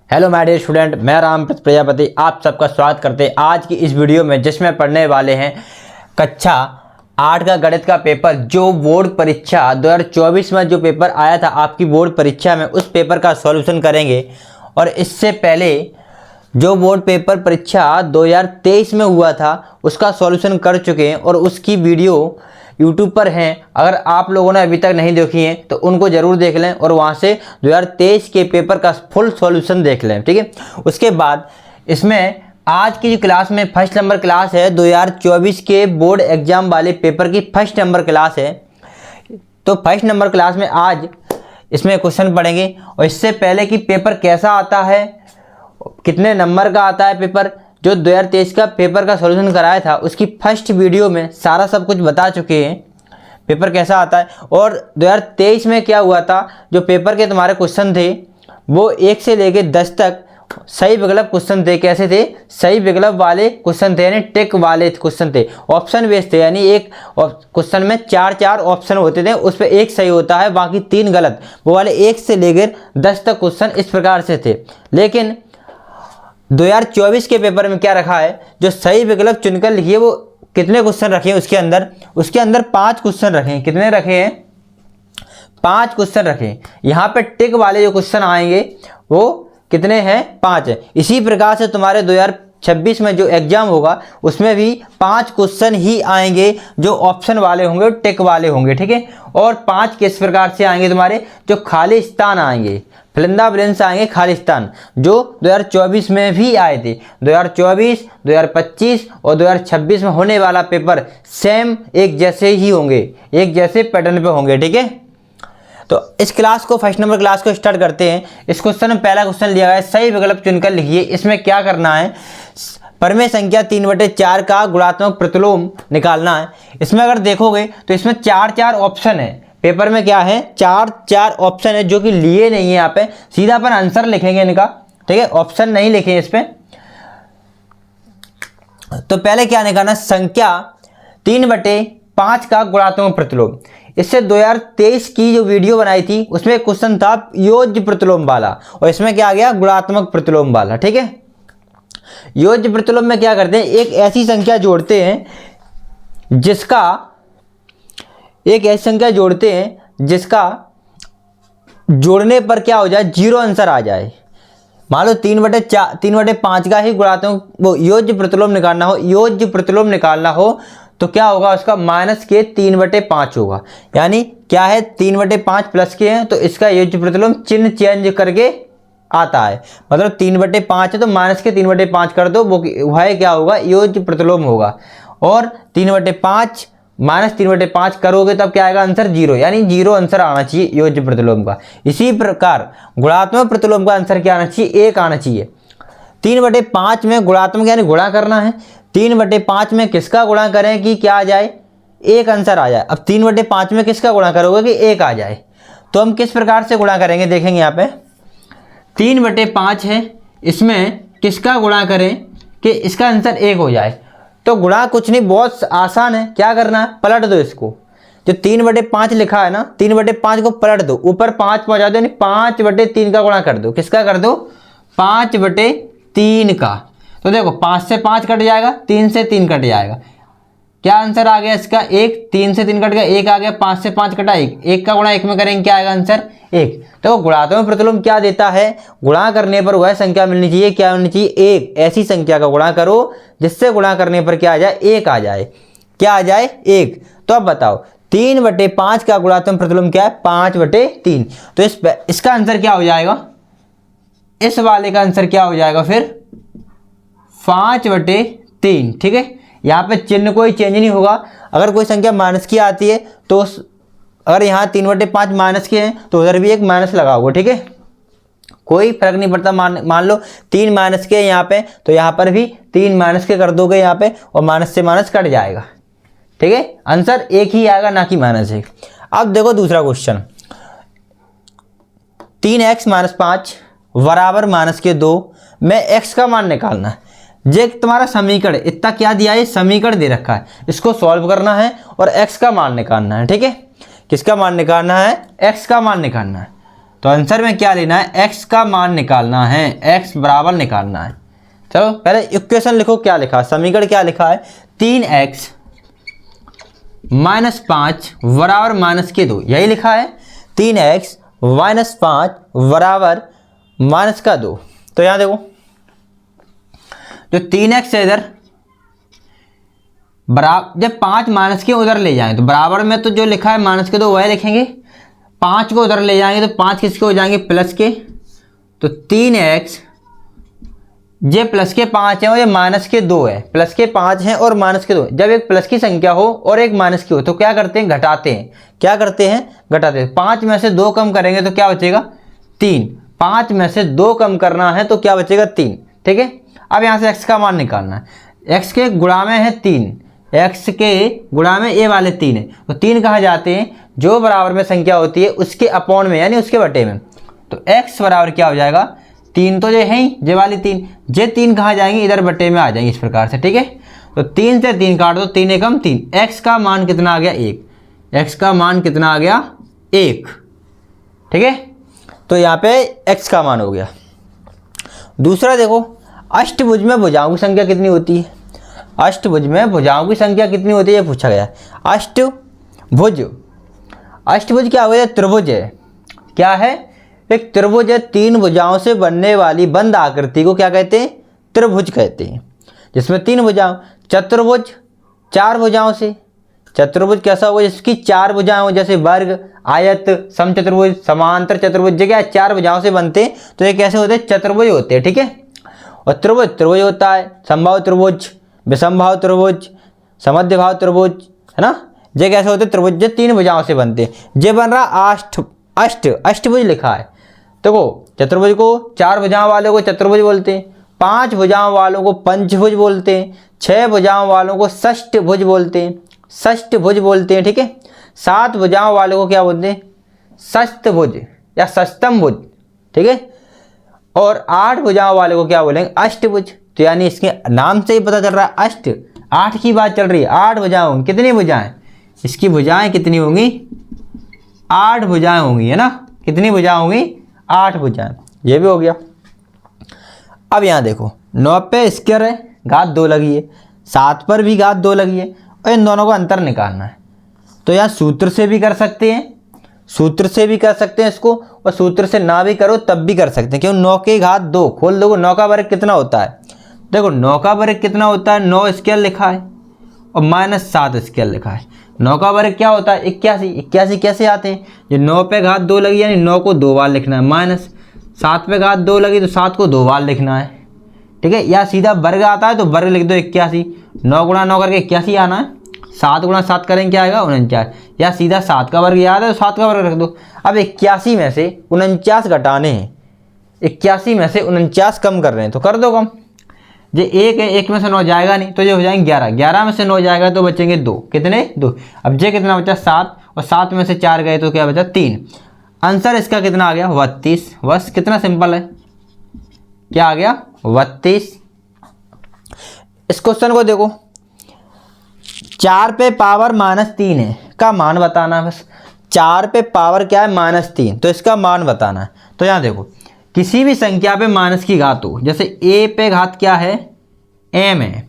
Hello my dear student, मैं रामप्रसाद प्रजापति आप सबका स्वागत करते हैं आज की इस वीडियो में, जिसमें पढ़ने वाले हैं कक्षा 8 का गणित का पेपर। जो बोर्ड परीक्षा 2024 में जो पेपर आया था आपकी बोर्ड परीक्षा में, उस पेपर का सॉल्यूशन करेंगे। और इससे पहले जो बोर्ड पेपर परीक्षा 2023 में हुआ था उसका सॉल्यूशन कर चुके हैं और उसकी वीडियो यूट्यूब पर हैं। अगर आप लोगों ने अभी तक नहीं देखी हैं तो उनको ज़रूर देख लें और वहाँ से 2023 के पेपर का फुल सॉल्यूशन देख लें, ठीक है। उसके बाद इसमें आज की जो क्लास में फर्स्ट नंबर क्लास है, 2024 के बोर्ड एग्जाम वाले पेपर की फर्स्ट नंबर क्लास है। तो फर्स्ट नंबर क्लास में आज इसमें क्वेश्चन पढ़ेंगे और इससे पहले कि पेपर कैसा आता है, कितने नंबर का आता है पेपर, जो 2023 का पेपर का सॉल्यूशन कराया था उसकी फर्स्ट वीडियो में सारा सब कुछ बता चुके हैं पेपर कैसा आता है। और 2023 में क्या हुआ था, जो पेपर के तुम्हारे क्वेश्चन थे वो 1 से लेके 10 तक सही विकल्प क्वेश्चन थे। कैसे थे? सही विकल्प वाले क्वेश्चन थे, यानी टिक वाले क्वेश्चन थे, ऑप्शन बेस्ड थे। यानी एक क्वेश्चन में 4 ऑप्शन होते थे, उस पर एक सही होता है बाकी 3 गलत। वो वाले 1 से लेकर 10 तक क्वेश्चन इस प्रकार से थे। लेकिन 2024 के पेपर में क्या रखा है, जो सही विकल्प चुनकर लिखिए वो कितने क्वेश्चन रखे हैं उसके अंदर 5 क्वेश्चन रखे हैं। कितने रखे हैं? 5 क्वेश्चन रखे हैं। यहाँ पे टिक वाले जो क्वेश्चन आएंगे वो कितने हैं? 5 है। इसी प्रकार से तुम्हारे 2026 में जो एग्जाम होगा उसमें भी 5 क्वेश्चन ही आएंगे जो ऑप्शन वाले होंगे, टिक वाले होंगे, ठीक है। और 5 किस प्रकार से आएंगे तुम्हारे, जो खाली स्थान आएंगे, फिलिंदा ब्लैंक्स आएंगे, खाली स्थान, जो 2024 में भी आए थे। 2024, 2025 और 2026 में होने वाला पेपर सेम एक जैसे ही होंगे, एक जैसे पैटर्न पे होंगे, ठीक है। तो इस क्लास को फर्स्ट नंबर क्लास को स्टार्ट करते हैं। इस क्वेश्चन में पहला क्वेश्चन लिया गया है, सही विकल्प चुनकर लिखिए। इसमें क्या करना है, परमेय संख्या 3/4 का गुणात्मक प्रतिलोम निकालना है। इसमें अगर देखोगे तो इसमें 4 ऑप्शन है। पेपर में क्या है, 4 ऑप्शन है जो कि लिए नहीं है। यहाँ पे सीधा अपन आंसर लिखेंगे इनका, ठीक है, ऑप्शन नहीं लिखे इस पे। तो पहले क्या निकालना, संख्या 3/5 का गुणात्मक प्रतिलोम। इससे 2023 की जो वीडियो बनाई थी उसमें क्वेश्चन था योज्य प्रतिलोम वाला, और इसमें क्या आ गया, गुणात्मक प्रतिलोम वाला, ठीक है। योज्य प्रतिलोम में क्या करते हैं, एक ऐसी संख्या जोड़ते हैं जिसका जोड़ने पर क्या हो जाए, 0 आंसर आ जाए। मान लो 3/5 का ही गुणात्मक वो योज्य प्रतिलोम निकालना हो तो क्या होगा, उसका -3/5 होगा। यानी क्या है, 3/5 प्लस के हैं तो इसका योज्य प्रतिलोम चिन्ह चेंज करके आता है। मतलब 3/5 है तो -3/5 कर दो, वो क्या होगा, योज्य प्रतिलोम होगा। और 3/5 -3/5 करोगे तब क्या आएगा, आंसर 0, यानी 0 आंसर आना चाहिए योज्य प्रतिलोम का। इसी प्रकार गुणात्मक प्रतिलोम का आंसर क्या आना चाहिए, 1 आना चाहिए। 3/5 में गुणात्मक यानी गुणा करना है, 3/5 में किसका गुणा करें कि क्या आ जाए, 1 आंसर आ जाए। अब 3/5 में किसका गुणा करोगे कि 1 आ जाए। तो हम किस प्रकार से गुणा करेंगे, देखेंगे यहाँ पे 3/5 है, इसमें किसका गुणा करें कि इसका आंसर 1 हो जाए। तो गुणा कुछ नहीं, बहुत आसान है। क्या करना है, पलट दो इसको। जो 3/5 लिखा है ना, 3/5 को पलट दो, ऊपर 5 पहुंचा दो, यानी 5/3 का गुणा कर दो। किसका कर दो, 5/3 का। तो देखो 5 से 5 कट जाएगा, 3 से 3 कट जाएगा। क्या आंसर आ गया इसका, 1। 3 से 3 कट गया, 1 आ गया। 5 से 5 कटा 1, 1 का गुणा 1 में करेंगे, क्या आएगा आंसर, 1। तो गुणात्मक प्रतिलोम क्या देता है, गुणा करने पर वह संख्या मिलनी चाहिए, क्या होनी चाहिए, 1। ऐसी संख्या का गुणा करो जिससे गुणा करने पर क्या आ जाए, 1 आ जाए। क्या आ जाए, 1। तो अब बताओ 3/5 का गुणात्मक प्रतिलोम क्या है, 5/3। तो इसका आंसर क्या हो जाएगा, इस वाले का आंसर क्या हो जाएगा फिर 5/3, ठीक है। यहाँ पे चिन्ह कोई चेंज नहीं होगा। अगर कोई संख्या माइनस की आती है तो अगर यहाँ 3/5 माइनस के हैं तो उधर भी एक माइनस लगाओगे, ठीक है, कोई फर्क नहीं पड़ता। मान लो 3 माइनस के यहाँ पे, तो यहाँ पर भी 3 माइनस के कर दोगे यहाँ पे, और माइनस से माइनस कट जाएगा, ठीक है। आंसर 1 ही आएगा, ना कि -1। अब देखो दूसरा क्वेश्चन, 3x - 5 बराबर -2 में x का मान निकालना है। ये तुम्हारा समीकरण, इतना क्या दिया है, समीकरण दे रखा है, इसको सॉल्व करना है और x का मान निकालना है, ठीक है। किसका मान निकालना है, x का मान निकालना है। तो आंसर में क्या लेना है, x का मान निकालना है, x बराबर निकालना है। चलो पहले इक्वेशन लिखो, क्या लिखा है, समीकरण क्या लिखा है, 3x - 5 बराबर -2, यही लिखा है 3x - 5 बराबर -2। तो यहाँ देखो जो 3x है इधर बराबर, जब 5 माइनस के उधर ले जाएंगे तो बराबर में तो जो लिखा है -2 वही लिखेंगे, 5 को उधर ले जाएंगे तो 5 किसके हो जाएंगे, प्लस के। तो 3x ये प्लस के 5 है और ये -2 है, प्लस के 5 हैं और -2। जब एक प्लस की संख्या हो और एक माइनस की हो तो क्या करते हैं, घटाते हैं। क्या करते हैं, घटाते हैं। 5 में से 2 कम करेंगे तो क्या बचेगा, 3। 5 में से 2 कम करना है तो क्या बचेगा, 3। ठीक है, अब यहाँ से x का मान निकालना है। x के गुणा में है 3, x के गुणा में ये वाले 3 है, तो 3 कहाँ जाते हैं, जो बराबर में संख्या होती है उसके अपॉन में, यानी उसके बटे में। तो x बराबर क्या हो जाएगा, 3 तो ये है ही, ये वाली 3, ये 3 कहाँ जाएंगे, इधर बटे में आ जाएंगे इस प्रकार से। ठीक है, तो 3 से 3 काट दो, 3 एकम 3, x का मान कितना आ गया, 1। x का मान कितना आ गया, 1। ठीक है, तो यहाँ पे x का मान हो गया। दूसरा देखो, अष्टभुज में भुजाओं की संख्या कितनी होती है, अष्टभुज में भुजाओं की संख्या कितनी होती है, ये पूछा गया। अष्टभुज, अष्टभुज क्या हो गया, त्रिभुज है। क्या है, एक त्रिभुज है, 3 भुजाओं से बनने वाली बंद आकृति को क्या कहते हैं, त्रिभुज कहते हैं, जिसमें 3 भुजाओं। चतुर्भुज 4 भुजाओं से, चतुर्भुज कैसा होगा, जिसकी 4 भुजाएं हो, जैसे वर्ग, आयत, समचतुर्भुज, समांतर चतुर्भुज, ये क्या 4 भुजाओं से बनते हैं, तो ये कैसे होते हैं, चतुर्भुज होते हैं। ठीक है, और त्रिभुज, त्रिभुज होता है समबाहु त्रिभुज, विषमबाहु त्रिभुज, समद्विबाहु त्रिभुज, है ना। ये कैसे होते हैं, त्रिभुज, ये 3 भुजाओं से बनते हैं। ये बन रहा अष्टभुज लिखा है। देखो चतुर्भुज को 4 भुजाओं वालों को चतुर्भुज बोलते हैं, 5 भुजाओं वालों को पंचभुज बोलते हैं, 6 भुजाओं वालों को षष्ठभुज बोलते हैं, षष्ठभुज बोलते हैं। ठीक है, 7 भुजाओं वालों को क्या बोलते हैं, षष्ठभुज या षष्ठम भुज। ठीक है, और 8 भुजाओं वाले को क्या बोलेंगे, अष्टभुज। तो यानी इसके नाम से ही पता चल रहा है अष्ट, 8 की बात चल रही है, 8 भुजाएं होंगी। कितनी भुजाएं, इसकी भुजाएं कितनी होंगी, 8 भुजाएं होंगी, है ना। कितनी भुजाएं होंगी, 8 भुजाएं। ये भी हो गया। अब यहाँ देखो 9 पे स्क्वायर है, घात 2 लगी है, 7 पर भी घात 2 लगी है, और इन दोनों का अंतर निकालना है। तो यहाँ सूत्र से भी कर सकते हैं, सूत्र से भी कर सकते हैं इसको, और सूत्र से ना भी करो तब भी कर सकते हैं। क्यों, 9 की घात 2 खोल दो, 9 का वर्ग कितना होता है, देखो 9 का वर्ग कितना होता है, 9 स्क्वायर लिखा है और -7 स्क्वायर लिखा है। 9 का वर्ग क्या होता है, 81। 81 कैसे आते हैं, जो 9 पे घात 2 लगी यानी 9 को 2 बार लिखना है, -7 पे घात 2 लगी तो 7 को 2 बार लिखना है। ठीक है, या सीधा वर्ग आता है तो वर्ग लिख दो 81, 9 गुणा 9 करके 81 आना है, 7 गुणा 7 करेंगे क्या आएगा, 49। या सीधा 7 का वर्ग याद है तो 7 का वर्ग रख दो। अब 81 में से 49 घटाने हैं, 81 में से 49 कम कर रहे हैं तो कर दो कम। ये 1 है, 1 में से 9 जाएगा नहीं तो ये हो जाएंगे 11, 11 में से 9 जाएगा तो बचेंगे 2, कितने 2। अब ये कितना बचा 7, और 7 में से 4 गए तो क्या बचा 3। आंसर इसका कितना आ गया 32। बस कितना सिंपल है, क्या आ गया 32। इस क्वेश्चन को देखो, 4 पे पावर -3 है का मान बताना है। बस 4 पे पावर क्या है, -3, तो इसका मान बताना है। तो यहाँ देखो किसी भी संख्या पे माइनस की घात हो, जैसे a पे घात क्या है, m है,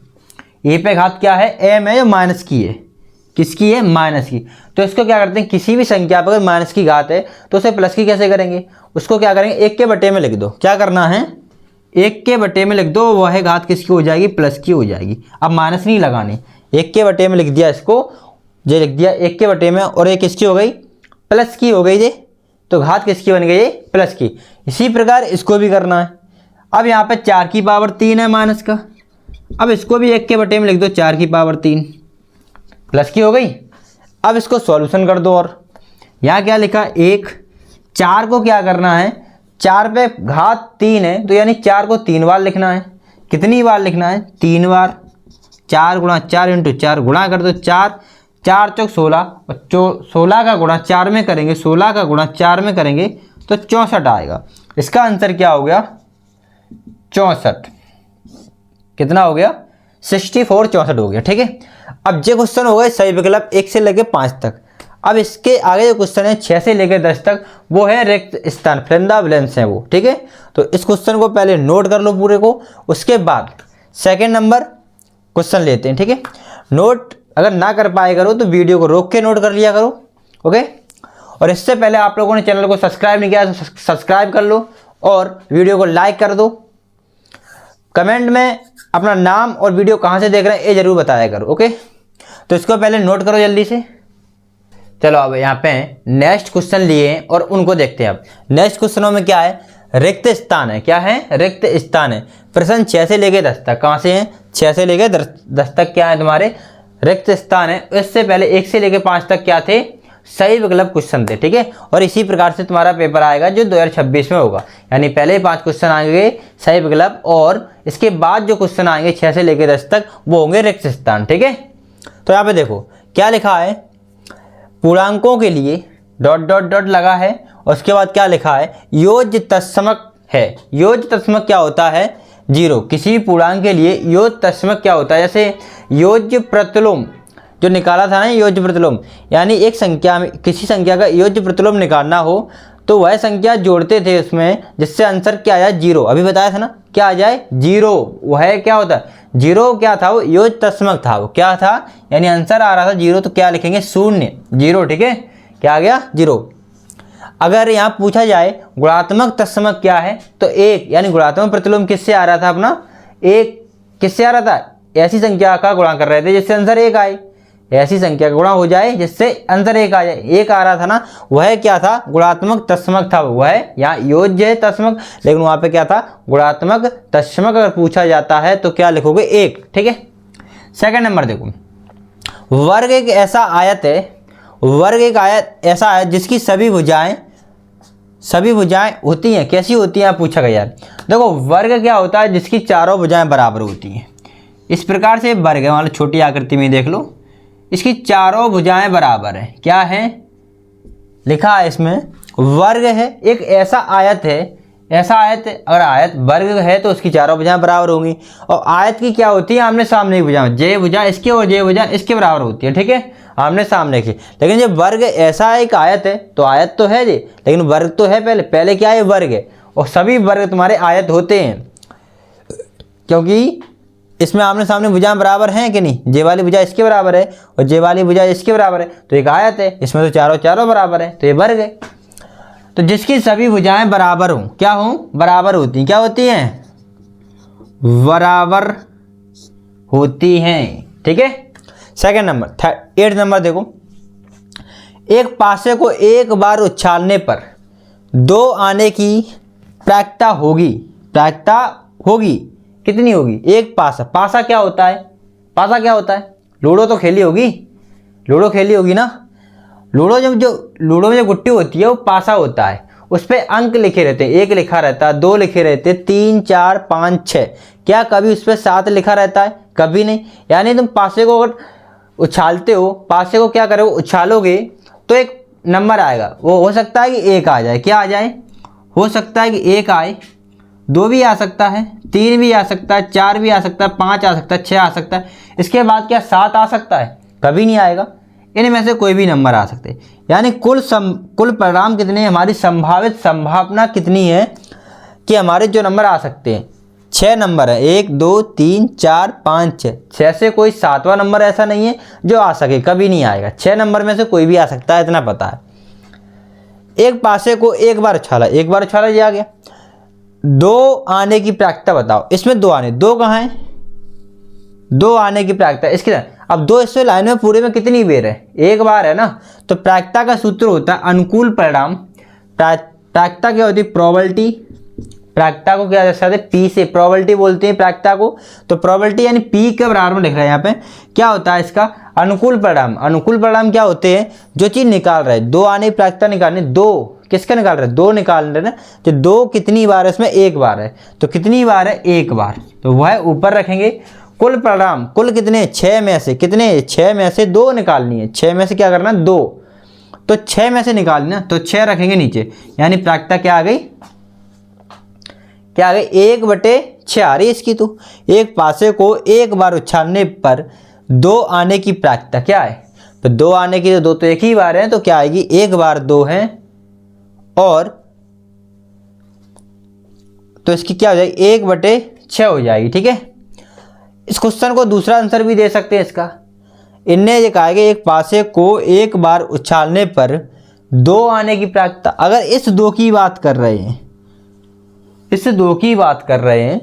a पे घात क्या है, m है, जो माइनस की है, किसकी है, माइनस की। तो इसको क्या करते हैं, किसी भी संख्या पर अगर माइनस की घात है तो उसे प्लस की कैसे करेंगे, उसको क्या करेंगे 1 के बटे में लिख दो। क्या करना है, 1 के बटे में लिख दो, वह घात किसकी हो जाएगी, प्लस की हो जाएगी। अब माइनस नहीं लगानी, 1 के बटे में लिख दिया इसको, ये लिख दिया 1 के बटे में, और एक किसकी हो गई, प्लस की हो गई। ये तो घात किसकी बन गई, प्लस की। इसी प्रकार इसको भी करना है। अब यहाँ पे 4 की पावर 3 है माइनस का, अब इसको भी 1 के बटे में लिख दो, 4 की पावर 3 प्लस की हो गई। अब इसको सॉल्यूशन कर दो, और यहाँ क्या लिखा 1, 4 को क्या करना है, 4 पे घात 3 है तो यानी 4 को 3 बार लिखना है। कितनी बार लिखना है, 3 बार। 4 गुणा 4 इंटू 4 गुणा कर दो, 4 4 चौक 16, और 16 का गुणा 4 में करेंगे, 16 का गुणा 4 में करेंगे तो 64 आएगा। इसका आंसर क्या हो गया, 64। कितना हो गया, 64 64 हो गया। ठीक है, अब ये क्वेश्चन हो गए सही विकल्प 1 से लेके 5 तक। अब इसके आगे जो क्वेश्चन है 6 से लेकर 10 तक, वो है रिक्त स्थान, फ्रेंदा ब्लैंक्स है वो, ठीक है। तो इस क्वेश्चन को पहले नोट कर लो पूरे को, उसके बाद सेकंड नंबर क्वेश्चन लेते हैं, ठीक है। नोट अगर ना कर पाए करो तो वीडियो को रोक के नोट कर लिया करो, ओके। और इससे पहले आप लोगों ने चैनल को सब्सक्राइब नहीं किया तो सब्सक्राइब कर लो और वीडियो को लाइक कर दो। कमेंट में अपना नाम और वीडियो कहाँ से देख रहे हैं ये जरूर बताया करो, ओके। तो इसको पहले नोट करो जल्दी से। चलो अब यहाँ पे नेक्स्ट क्वेश्चन लिए हैं और उनको देखते हैं। अब नेक्स्ट क्वेश्चनों में क्या है, रिक्त स्थान है। क्या है, रिक्त स्थान है। प्रश्न 6 से लेकर 10 तक, कहाँ से हैं, 6 से लेकर 10 तक क्या है तुम्हारे, रिक्त स्थान है। इससे पहले 1 से लेकर 5 तक क्या थे, सही विकल्प क्वेश्चन थे, ठीक है। और इसी प्रकार से तुम्हारा पेपर आएगा जो 2026 में होगा, यानी पहले 5 क्वेश्चन आएंगे सही विकल्प और इसके बाद जो क्वेश्चन आएंगे 6 से लेकर 10 तक वो होंगे रिक्त स्थान, ठीक है। तो यहाँ पे देखो क्या लिखा है, पूर्णांकों के लिए डॉट डॉट डॉट लगा है और उसके बाद क्या लिखा है, योज्य तत्समक है। योज्य तत्समक क्या होता है, 0। किसी पूर्णांक के लिए योज्य तत्समक क्या होता है, जैसे योज्य प्रतिलोम जो निकाला था ना, योज्य प्रतिलोम, यानी एक संख्या में किसी संख्या का योज्य प्रतिलोम निकालना हो तो वह संख्या जोड़ते थे उसमें, जिससे आंसर क्या आ जाए, 0। अभी बताया था ना, क्या आ जाए, 0। वह क्या होता है, 0 क्या था, वो योज्य तत्समक था, वो क्या था, यानी आंसर आ रहा था 0, तो क्या लिखेंगे, 0, 0, ठीक है। क्या आ गया, 0। अगर यहाँ पूछा जाए गुणात्मक तत्समक क्या है, तो 1, यानी गुणात्मक प्रतिलोम किससे आ रहा था अपना, 1 किससे आ रहा था, ऐसी संख्या का गुणा कर रहे थे जिससे आंसर 1 आए, ऐसी संख्या का गुणा हो जाए जिससे आंसर 1 आ जाए। 1 आ रहा था ना, वह क्या था, गुणात्मक तत्समक था। वह यहाँ योज्य है तत्समक, लेकिन वहाँ पे क्या था, गुणात्मक तत्समक। अगर पूछा जाता है तो क्या लिखोगे, 1, ठीक है। सेकंड नंबर देखो, वर्ग एक ऐसा आयत है, वर्ग एक आयत ऐसा है जिसकी सभी भुजाएं होती हैं। कैसी होती हैं, पूछा गया यार। देखो वर्ग क्या होता है, जिसकी चारों भुजाएं बराबर होती हैं। इस प्रकार से वर्ग है, मान लो छोटी आकृति में देख लो, इसकी चारों भुजाएं बराबर है। क्या है, लिखा है इसमें, वर्ग है एक ऐसा आयत है, ऐसा आयत, अगर आयत वर्ग है तो उसकी चारों भुजाएं बराबर होंगी। और आयत की क्या होती है, आमने सामने की भुजाएं, जे भुजा इसके और जे भुजा इसके बराबर होती है, ठीक है, आमने सामने की। लेकिन जब वर्ग ऐसा एक आयत है तो आयत तो है जी, लेकिन वर्ग तो है पहले क्या है, वर्ग है। और सभी वर्ग तुम्हारे आयत होते हैं, क्योंकि इसमें आमने सामने भुजाएं बराबर हैं कि नहीं, जे वाली भुजा इसके बराबर है और जे वाली भुजा इसके बराबर है, तो एक आयत है, इसमें तो चारों बराबर है, तो ये वर्ग है। तो जिसकी सभी भुजाएं बराबर हों, क्या हों, बराबर होती हैं, क्या होती हैं, बराबर होती हैं, ठीक है। सेकंड नंबर, 8 नंबर देखो, एक पासे को एक बार उछालने पर 2 आने की प्रायिकता होगी, कितनी होगी, एक पासा। पासा क्या होता है, पासा क्या होता है, लूडो तो खेली होगी, लूडो खेली होगी ना। लूडो में जो गुट्टी होती है वो पासा होता है, उस पर अंक लिखे रहते हैं, 1 लिखा रहता है, 2 लिखे रहते हैं, 3, 4, 5, 6। क्या कभी उस पर 7 लिखा रहता है, कभी नहीं। यानी तुम पासे को अगर उछालते हो, पासे को क्या करोगे, उछालोगे तो एक नंबर आएगा, वो हो सकता है कि 1 आ जाए, क्या आ जाए, हो सकता है कि 1 आए, 2 भी आ सकता है, 3 भी आ सकता है, 4 भी आ सकता है, 5 आ सकता है, 6 आ सकता है। इसके बाद क्या 7 आ सकता है, कभी नहीं आएगा। इनमें से कोई भी नंबर आ सकते हैं। यानी कुल परिणाम कितने हैं, हमारी संभावित संभावना कितनी है कि हमारे जो नंबर आ सकते हैं, 6 नंबर है, 1, 2, 3, 4, 5, 6। 6 से कोई 7वां नंबर ऐसा नहीं है जो आ सके, कभी नहीं आएगा। 6 नंबर में से कोई भी आ सकता है, इतना पता है। एक पासे को एक बार उछाला ये आ गया। 2 आने की प्रायिकता बताओ, इसमें 2 आने, 2 कहाँ है, 2 आने की प्रायिकता इसकी। अब 2 इससे लाइन में पूरे में कितनी बार है, 1 बार है ना। तो प्रायिकता का सूत्र होता है अनुकूल परिणाम। प्रायिकता क्या होती है, प्रोबेबिलिटी। प्रायिकता को क्या दर्शाते हैं, पी से, प्रोबेबिलिटी बोलते हैं प्रायिकता को। तो प्रोबेबिलिटी यानी पी के बराबर में लिख रहा है यहाँ पे। क्या होता है इसका, अनुकूल परिणाम। अनुकूल परिणाम क्या होते हैं, जो चीज़ निकाल रहा है, 2 आने की प्रायिकता निकालने, 2 किसका निकाल रहे हैं, 2 निकाल रहे हैं। तो 2 कितनी बार है, इसमें 1 बार है, तो कितनी बार है, 1 बार, तो वह ऊपर रखेंगे। कुल परिणाम, कुल कितने, 6 में से कितने, 6 में से 2 निकालनी है, 6 में से क्या करना, 2, तो 6 में से निकालनी ना, तो 6 रखेंगे नीचे। यानी प्रायिकता क्या आ गई, क्या आ गई, 1/6 आ रही है इसकी। तो एक पासे को एक बार उछालने पर 2 आने की प्रायिकता क्या है, तो 2 आने की, तो 2 तो एक ही बार है, तो क्या आएगी, 1 बार 2 है, और तो इसकी क्या हो जाएगी, 1/6 हो जाएगी। ठीक है, इस क्वेश्चन को दूसरा आंसर भी दे सकते हैं इसका। इनने ये कहा कि एक पासे को एक बार उछालने पर 2 आने की प्रायिकता, अगर इस 2 की बात कर रहे हैं, इस 2 की बात कर रहे हैं,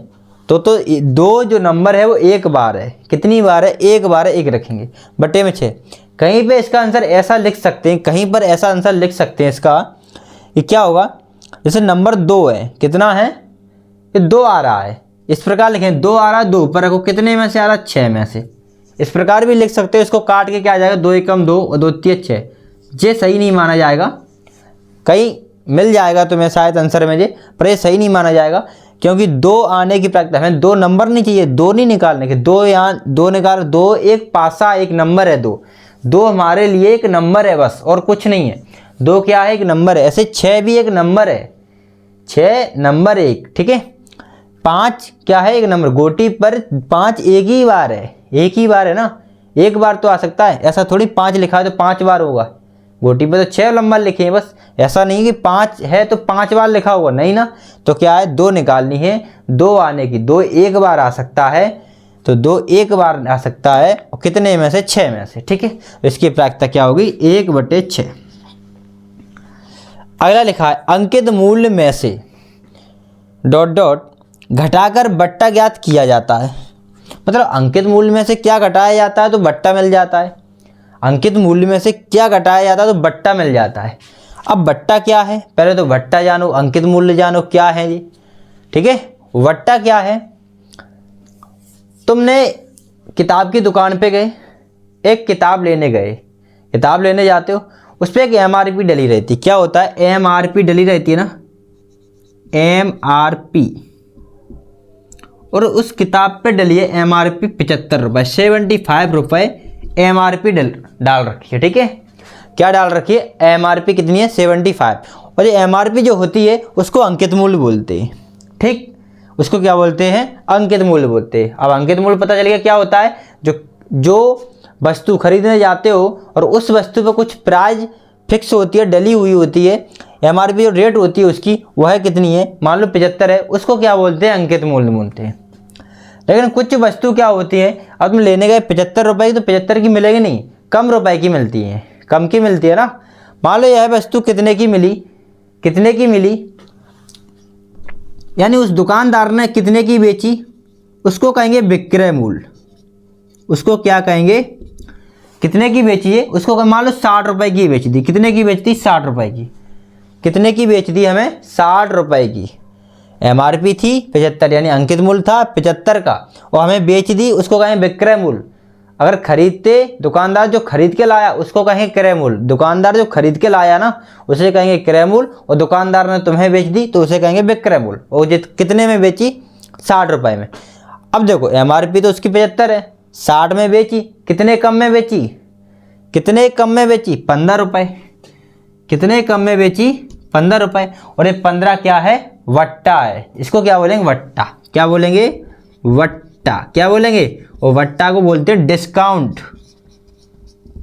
तो 2 जो नंबर है वो 1 बार है। कितनी बार है, 1 बार है, 1 रखेंगे बटे में 6। कहीं पे इसका आंसर ऐसा लिख सकते हैं, कहीं पर ऐसा आंसर लिख सकते हैं इसका, ये क्या होगा, जैसे नंबर 2 है, कितना है, ये 2 आ रहा है, इस प्रकार लिखें, 2 आ रहा है, 2 ऊपर रखो, कितने में से आ रहा है, 6 में से। इस प्रकार भी लिख सकते हो, इसको काट के क्या आ जाएगा, 2 एकम 2 और 2 तिया 6। ये सही नहीं माना जाएगा, कहीं मिल जाएगा तुम्हें शायद आंसर में ये, पर ये सही नहीं माना जाएगा, क्योंकि 2 आने की प्रायिकता, हमें 2 नंबर नहीं चाहिए, 2 नहीं निकालने के, 2 यहाँ 2 निकाल, 2 एक पासा, एक नंबर है, 2 हमारे लिए एक नंबर है बस, और कुछ नहीं है। 2 क्या है, एक नंबर है। ऐसे 6 भी एक नंबर है, 6 नंबर 1। ठीक है, 5 क्या है, एक नंबर, गोटी पर 5 एक ही बार है, एक ही बार है ना, एक बार तो आ सकता है, ऐसा थोड़ी 5 लिखा है तो 5 बार होगा। गोटी पर तो 6 नंबर लिखे हैं बस, ऐसा नहीं कि 5 है तो 5 बार लिखा होगा, नहीं ना। तो क्या है, 2 निकालनी है, 2 आने की, 2 एक बार आ सकता है, तो 2 एक बार आ सकता है, और कितने में से, 6 में से। ठीक है, तो इसकी प्रायिकता क्या होगी, 1/6। अगला लिखा है, अंकित मूल्य में से ... घटाकर बट्टा ज्ञात किया जाता है। मतलब अंकित मूल्य में से क्या घटाया जाता है तो बट्टा मिल जाता है, अंकित मूल्य में से क्या घटाया जाता है तो बट्टा मिल जाता है। अब बट्टा क्या है, पहले तो बट्टा जानो, अंकित मूल्य जानो क्या है जी। ठीक है, बट्टा क्या है, तुमने किताब की दुकान पे गए, एक किताब लेने गए, किताब लेने जाते हो, उस पर एक MRP डली रहती है। क्या होता है, MRP डली रहती है ना, MRP, और उस किताब पे डली है MRP 75 रुपये, 75 रुपये MRP डाल रखी है। ठीक है, क्या डाल रखी है, MRP कितनी है, 75, और ये MRP जो होती है उसको अंकित मूल्य बोलते हैं। ठीक, उसको क्या बोलते हैं, अंकित मूल्य बोलते हैं। अब अंकित मूल्य पता चल गया क्या होता है, जो वस्तु खरीदने जाते हो और उस वस्तु पे कुछ प्राइस फिक्स होती है, डली हुई होती है, MRP जो रेट होती है उसकी, वह कितनी है, मान लो 75 है, उसको क्या बोलते हैं, अंकित मूल्य बोलते हैं। लेकिन कुछ वस्तु क्या होती है, अब तुम लेने गए 75 रुपये की, तो 75 की मिलेगी नहीं, कम रुपए की मिलती है, कम की मिलती है ना। मान लो यह वस्तु कितने की मिली, कितने की मिली, यानी उस दुकानदार ने कितने की बेची, उसको कहेंगे विक्रय मूल्य। उसको क्या कहेंगे, कितने की बेची है, उसको मान लो 60 रुपये की बेच दी, कितने की बेच दी, 60 रुपये की, कितने की बेच दी हमें, 60 रुपये की। MRP थी 75, यानी अंकित मूल्य था 75 का, और हमें बेच दी, उसको कहें विक्रय मूल्य। अगर खरीदते, दुकानदार जो खरीद के लाया उसको कहें क्रय मूल्य, दुकानदार जो खरीद के लाया ना उसे कहेंगे क्रय मूल्य, और दुकानदार ने तुम्हें बेच दी तो उसे कहेंगे विक्रय मूल्य। और कितने में बेची, 60 रुपये में। अब देखो MRP तो उसकी 75 है, 60 में बेची, कितने कम में बेची, कितने कम में बेची, 15 रुपये, कितने कम में बेची, 15 रुपये। और ये 15 क्या है, वट्टा है, इसको क्या बोलेंगे, वट्टा। क्या बोलेंगे, वट्टा। क्या बोलेंगे, और वट्टा को बोलते हैं डिस्काउंट।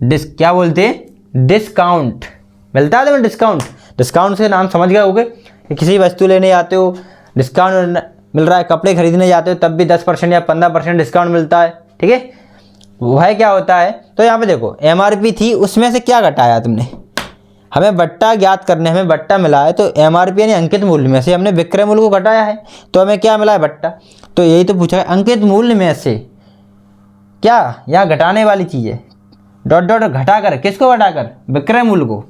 क्या बोलते हैं, डिस्काउंट। मिलता है तुम्हें डिस्काउंट, डिस्काउंट से नाम समझ गए होगे, किसी वस्तु लेने जाते हो डिस्काउंट मिल रहा है, कपड़े खरीदने जाते हो तब भी 10% या 15% डिस्काउंट मिलता है। ठीक है, वह क्या होता है, तो यहाँ पे देखो MRP थी, उसमें से क्या घटाया तुमने, हमें बट्टा ज्ञात करने, हमें बट्टा मिला है, तो MRP यानी अंकित मूल्य में से हमने विक्रय मूल्य को घटाया है, तो हमें क्या मिला है, बट्टा। तो यही तो पूछा है, अंकित मूल्य में से क्या, यहाँ घटाने वाली चीज़ है, ... घटाकर, किसको घटाकर, विक्रय मूल्य को,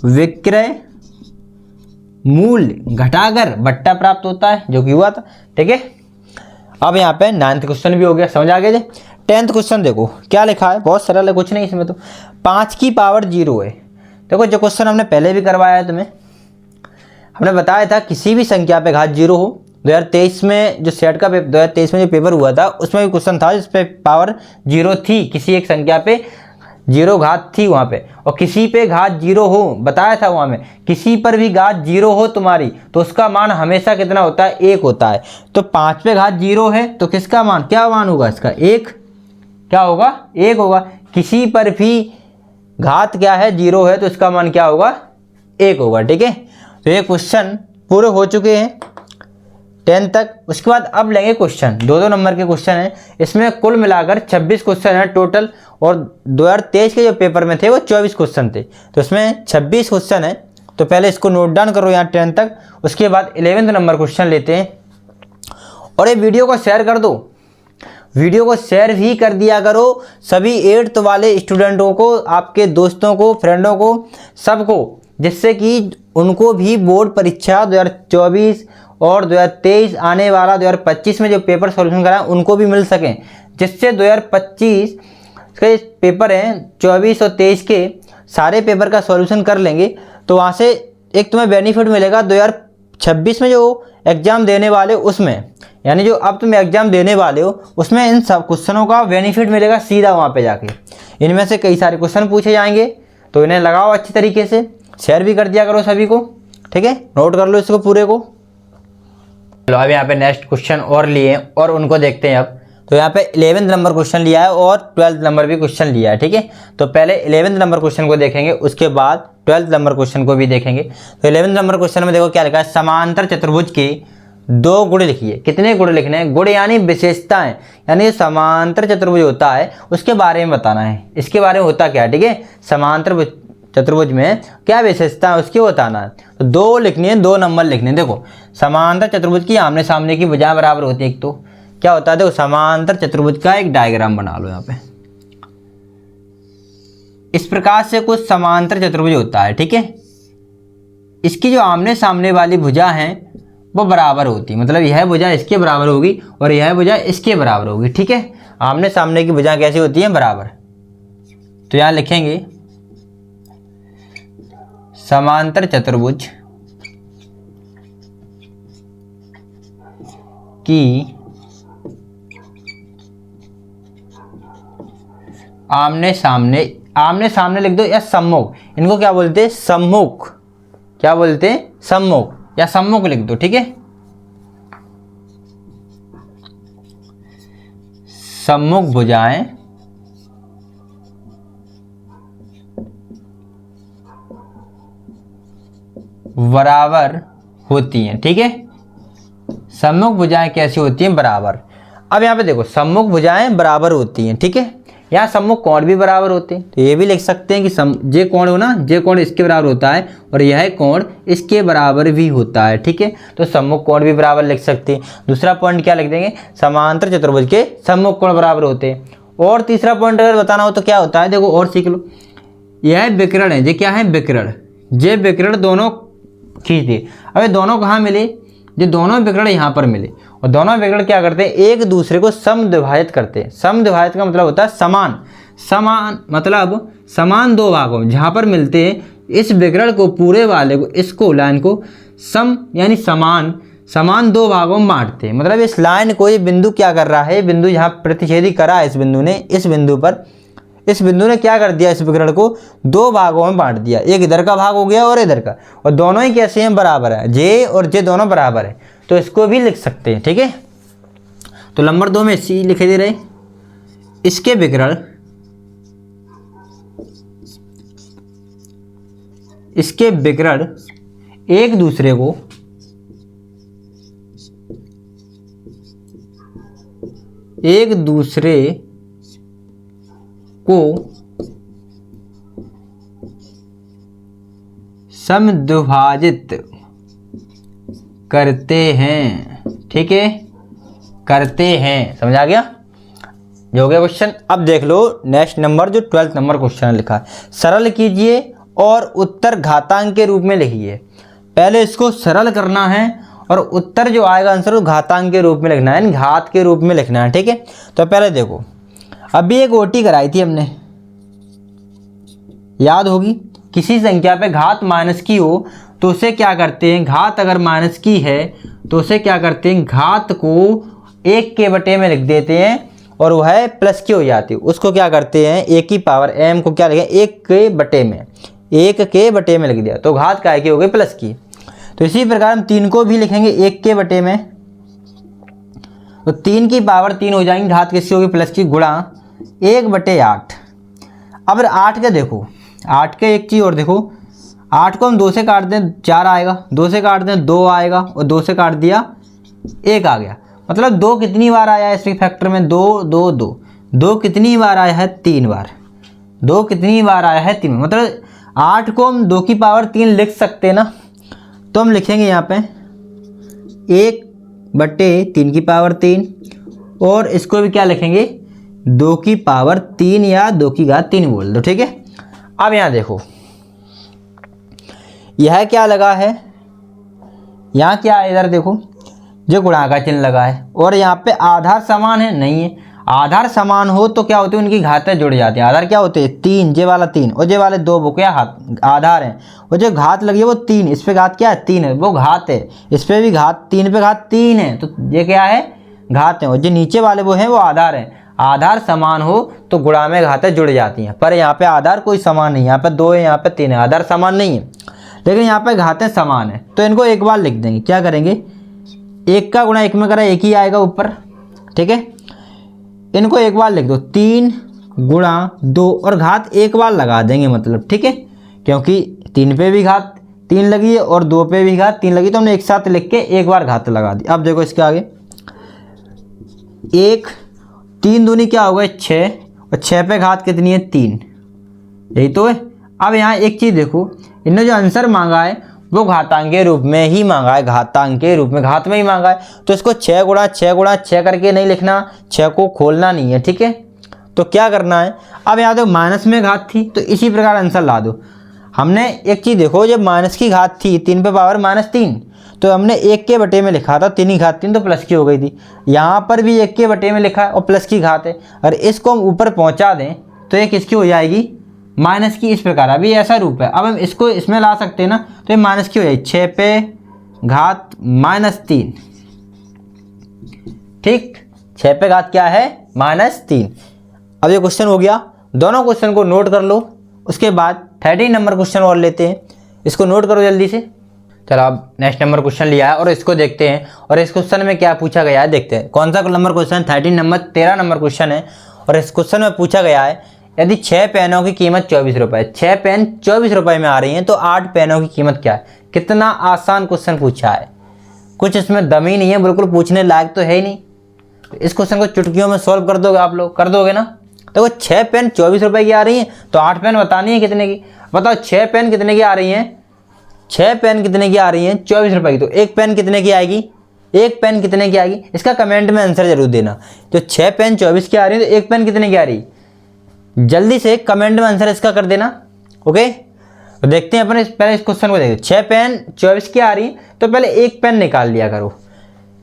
विक्रय मूल्य घटाकर बट्टा प्राप्त होता है, जो कि हुआ था। ठीक है, अब यहाँ पे 9th क्वेश्चन भी हो गया, समझ आ गया जी। 10th क्वेश्चन देखो क्या लिखा है, बहुत सरल है, कुछ नहीं इसमें, तो 5 की पावर 0 है। देखो जो क्वेश्चन हमने पहले भी करवाया है तुम्हें, हमने बताया था किसी भी संख्या पे घात 0 हो। 2023 में जो सेट का 2023 में जो पेपर हुआ था उसमें भी क्वेश्चन था जिस पे पावर 0 थी, किसी एक संख्या पे 0 घात थी वहाँ पे, और किसी पे घात 0 हो, बताया था वहाँ में, किसी पर भी घात 0 हो तुम्हारी तो उसका मान हमेशा कितना होता है, 1 होता है। तो 5 पे घात 0 है तो किसका मान, क्या मान होगा इसका, 1। क्या होगा 1 होगा। किसी पर भी घात क्या है 0 है तो इसका मान क्या होगा 1 होगा। ठीक है, तो ये क्वेश्चन पूरे हो चुके हैं 10 तक। उसके बाद अब लेंगे क्वेश्चन, 2-2 नंबर के क्वेश्चन हैं। इसमें कुल मिलाकर 26 क्वेश्चन है टोटल, और 2023 के जो पेपर में थे वो 24 क्वेश्चन थे, तो इसमें 26 क्वेश्चन है। तो पहले इसको नोट डाउन करो यहाँ 10 तक। उसके बाद 11th नंबर क्वेश्चन लेते हैं। और ये वीडियो को शेयर कर दो, वीडियो को शेयर भी कर दिया करो सभी 8th वाले स्टूडेंटों को, आपके दोस्तों को, फ्रेंडों को, सबको, जिससे कि उनको भी बोर्ड परीक्षा 2024 और 2023 आने वाला 2025 में जो पेपर सॉल्यूशन कराएं उनको भी मिल सकें, जिससे 2025 के पेपर हैं 24 और 23 के सारे पेपर का सॉल्यूशन कर लेंगे। तो वहाँ से एक तुम्हें बेनिफिट मिलेगा 2026 में जो एग्ज़ाम देने वाले उसमें, यानी जो अब तुम एग्ज़ाम देने वाले हो उसमें इन सब क्वेश्चनों का बेनिफिट मिलेगा सीधा वहाँ पे जाके। इनमें से कई सारे क्वेश्चन पूछे जाएंगे, तो इन्हें लगाओ अच्छी तरीके से, शेयर भी कर दिया करो सभी को। ठीक है, नोट कर लो इसको पूरे को। चलो अब यहाँ पे नेक्स्ट क्वेश्चन और लिए और उनको देखते हैं अब। तो यहाँ पे 11th नंबर क्वेश्चन लिया है और 12th नंबर भी क्वेश्चन लिया है। ठीक है, तो पहले 11th नंबर क्वेश्चन को देखेंगे, उसके बाद 12th नंबर क्वेश्चन को भी देखेंगे। तो 11th नंबर क्वेश्चन में देखो क्या लिखा है, समांतर चतुर्भुज के 2 गुण लिखिए। कितने गुण लिखने हैं? गुण यानी विशेषताएं, यानी समांतर चतुर्भुज होता है उसके बारे में बताना है, इसके बारे में होता क्या है। ठीक है, समांतर चतुर्भुज में क्या विशेषता है उसकी बताना है। तो 2 लिखनी है, 2 नंबर लिखने हैं। देखो समांतर चतुर्भुज की आमने सामने की भुजाएं बराबर होती है। एक तो क्या होता है, देखो समांतर चतुर्भुज का एक डायग्राम बना लो यहाँ पे। इस प्रकार से कुछ समांतर चतुर्भुज होता है। ठीक है, इसकी जो आमने सामने वाली भुजा हैं वो बराबर होती है, मतलब यह भुजा इसके बराबर होगी और यह भुजा इसके बराबर होगी। ठीक है, आमने सामने की भुजा कैसी होती है? बराबर। तो यहाँ लिखेंगे समांतर चतुर्भुज की आमने सामने लिख दो या सम्मुख, इनको क्या बोलते हैं? सम्मुख। क्या बोलते हैं? सम्मुख या सम्मुख लिख दो। ठीक है, सम्मुख भुजाएं बराबर होती हैं। ठीक है, सम्मुख भुजाएं कैसी होती हैं? बराबर। अब यहाँ पे देखो सम्मुख भुजाएं बराबर होती हैं। ठीक है, यहाँ सम्मुख कोण भी बराबर होते हैं, तो ये भी लिख सकते हैं कि जे कोण हो ना, जे कोण इसके बराबर होता है और यह कोण इसके बराबर भी होता है। ठीक है, तो सम्मुख कोण भी बराबर लिख सकते हैं। दूसरा पॉइंट क्या लिख देंगे? समांतर चतुर्भुज के सम्मुख कोण बराबर होते हैं। और तीसरा पॉइंट अगर बताना हो तो क्या होता है, देखो और सीख लो। यह विकर्ण है, ये क्या है? विकर्ण। ये विकर्ण दोनों खींच दिए। अब ये दोनों कहाँ मिले? ये दोनों विकर्ण यहाँ पर मिले, और दोनों विकर्ण क्या करते हैं? एक दूसरे को समद्विभाजित करते हैं। समद्विभाजित का मतलब होता है समान। समान मतलब समान 2 भागों में जहाँ पर मिलते हैं, इस विकर्ण को पूरे वाले को, इसको लाइन को सम यानी समान 2 भागों में बांटते हैं। मतलब इस लाइन को, ये बिंदु क्या कर रहा है, बिंदु यहाँ प्रतिच्छेदी करा है इस बिंदु ने, इस बिंदु ने क्या कर दिया? इस विकर्ण को 2 भागों में बांट दिया। एक इधर का भाग हो गया और इधर का, और दोनों ही कैसे हैं? बराबर है। जे और जे दोनों बराबर है, तो इसको भी लिख सकते हैं। ठीक है, तो नंबर 2 में सी लिखे दे रहे, इसके विकर्ण एक दूसरे को समद्विभाजित करते हैं। ठीक है, करते हैं, समझ आ गया? जो हो गया क्वेश्चन। अब देख लो नेक्स्ट नंबर, जो 12th नंबर क्वेश्चन लिखा है, सरल कीजिए और उत्तर घातांक के रूप में लिखिए। पहले इसको सरल करना है और उत्तर जो आएगा आंसर वो घातांक के रूप में लिखना है, घात के रूप में लिखना है। ठीक है, तो पहले देखो, अभी एक ओटी कराई थी हमने, याद होगी। किसी संख्या पे घात माइनस की हो तो उसे क्या करते हैं? घात अगर माइनस की है तो उसे क्या करते हैं? घात को 1 के बटे में लिख देते हैं और वह प्लस की हो जाती है। उसको क्या करते हैं? 1 की पावर m को क्या लिखें? 1 के बटे में लिख दिया, तो घात काय की हो गई? प्लस की। तो इसी प्रकार हम 3 को भी लिखेंगे 1 के बटे में, तो 3 की पावर 3 हो जाएंगी, घात किसकी होगी? प्लस की, गुणा 1/8। अब 8 के देखो, 8 के एक चीज़ और देखो, 8 को हम 2 से काट दें 4 आएगा, 2 से काट दें 2 आएगा, और 2 से काट दिया 1 आ गया। मतलब 2 कितनी बार आया है इसके फैक्टर में? 2 2 2। 2 कितनी बार आया है? 3 बार। 2 कितनी बार आया है? 3। मतलब 8 को हम 2 की पावर 3 लिख सकते हैं ना, तो हम लिखेंगे यहाँ पे 1/3 की पावर 3, और इसको भी क्या लिखेंगे? 2 की पावर 3 या 2 की घात 3 बोल दो, ठीक है। अब यहाँ देखो, यह क्या लगा है? यहाँ क्या है? इधर देखो, जो गुणा का चिन्ह लगा है, और यहाँ पे आधार समान है, नहीं है। आधार समान हो तो क्या होते हैं? उनकी घातें जुड़ जाती हैं। आधार क्या होते हैं? 3, जे वाला 3 और जे वाले 2, वो क्या आधार हैं। और जो घात लगी है वो 3, इस पे घात क्या है? 3 है, वो घात है। इस पे भी घात 3 पे घात 3 है, तो ये क्या है? घात है। और जो नीचे वाले वो हैं वो आधार हैं। आधार समान हो तो गुणा में घातें जुड़ जाती हैं, पर यहाँ पे आधार कोई समान नहीं। यहाँ पे 2 है, यहाँ पे 3 है, आधार समान नहीं है, लेकिन यहाँ पे घातें समान है, तो इनको एक बार लिख देंगे। क्या करेंगे? 1 का गुणा 1 में करा 1 ही आएगा ऊपर, ठीक है। इनको एक बार लिख दो, 3 गुणा 2, और घात एक बार लगा देंगे, मतलब, ठीक है, क्योंकि 3 पे भी घात 3 लगी है और 2 पे भी घात 3 लगी, तो हमने एक साथ लिख के एक बार घात लगा दी। अब देखो इसके आगे, 1 3 दूनी क्या हो गए? 6, और 6 पे घात कितनी है? 3, यही तो है। अब यहाँ एक चीज़ देखो, इन्होंने जो आंसर मांगा है वो घातांक के रूप में ही मांगा है, घातांक के रूप में, घात में ही मांगा है, तो इसको 6 गुणा 6 गुणा 6 करके नहीं लिखना, 6 को खोलना नहीं है, ठीक है। तो क्या करना है? अब यहाँ देखो, माइनस में घात थी तो इसी प्रकार आंसर ला दो। हमने एक चीज़ देखो, जब माइनस की घात थी 3 पे पावर -3, तो हमने 1 के बटे में लिखा था, 3 ही घात 3, तो प्लस की हो गई थी। यहाँ पर भी 1 के बटे में लिखा है और प्लस की घात है, और इसको हम ऊपर पहुँचा दें तो ये किसकी हो जाएगी? माइनस की। इस प्रकार अभी ऐसा रूप है, अब हम इसको इसमें ला सकते हैं ना, तो ये माइनस की हो जाएगी, 6 पे घात -3, ठीक। 6 पे घात क्या है? -3। अब ये क्वेश्चन हो गया, दोनों क्वेश्चन को नोट कर लो। उसके बाद 13 नंबर क्वेश्चन और लेते हैं, इसको नोट करो जल्दी से। चलो अब नेक्स्ट नंबर क्वेश्चन लिया है और इसको देखते हैं, और इस क्वेश्चन में क्या पूछा गया है देखते हैं। कौन सा नंबर क्वेश्चन? 13 नंबर क्वेश्चन है, और इस क्वेश्चन में पूछा गया है, यदि 6 पेनों की कीमत 24 रुपये, 6 पेन 24 रुपये में आ रही हैं, तो 8 पेनों की कीमत क्या है? कितना आसान क्वेश्चन पूछा है, कुछ इसमें दम ही नहीं है, बिल्कुल पूछने लायक तो है ही नहीं। इस क्वेश्चन को चुटकियों में सॉल्व कर दोगे आप लोग? कर दोगे ना? तो 6 पेन 24 रुपये की आ रही हैं, तो 8 पेन बतानी है कितने की। बताओ 6 पेन कितने की आ रही हैं? 6 पेन कितने की आ रही हैं? 24 रुपये की। तो 1 पेन कितने की आएगी? 1 पेन कितने की आएगी? इसका कमेंट में आंसर जरूर देना। तो 6 पेन 24 की आ रही है, तो 1 पेन कितने की आ रही? जल्दी से कमेंट में आंसर इसका कर देना, ओके। तो देखते हैं अपन पहले इस क्वेश्चन को देखते। 6 पेन 24 की आ रही है, तो पहले 1 पेन निकाल लिया करो।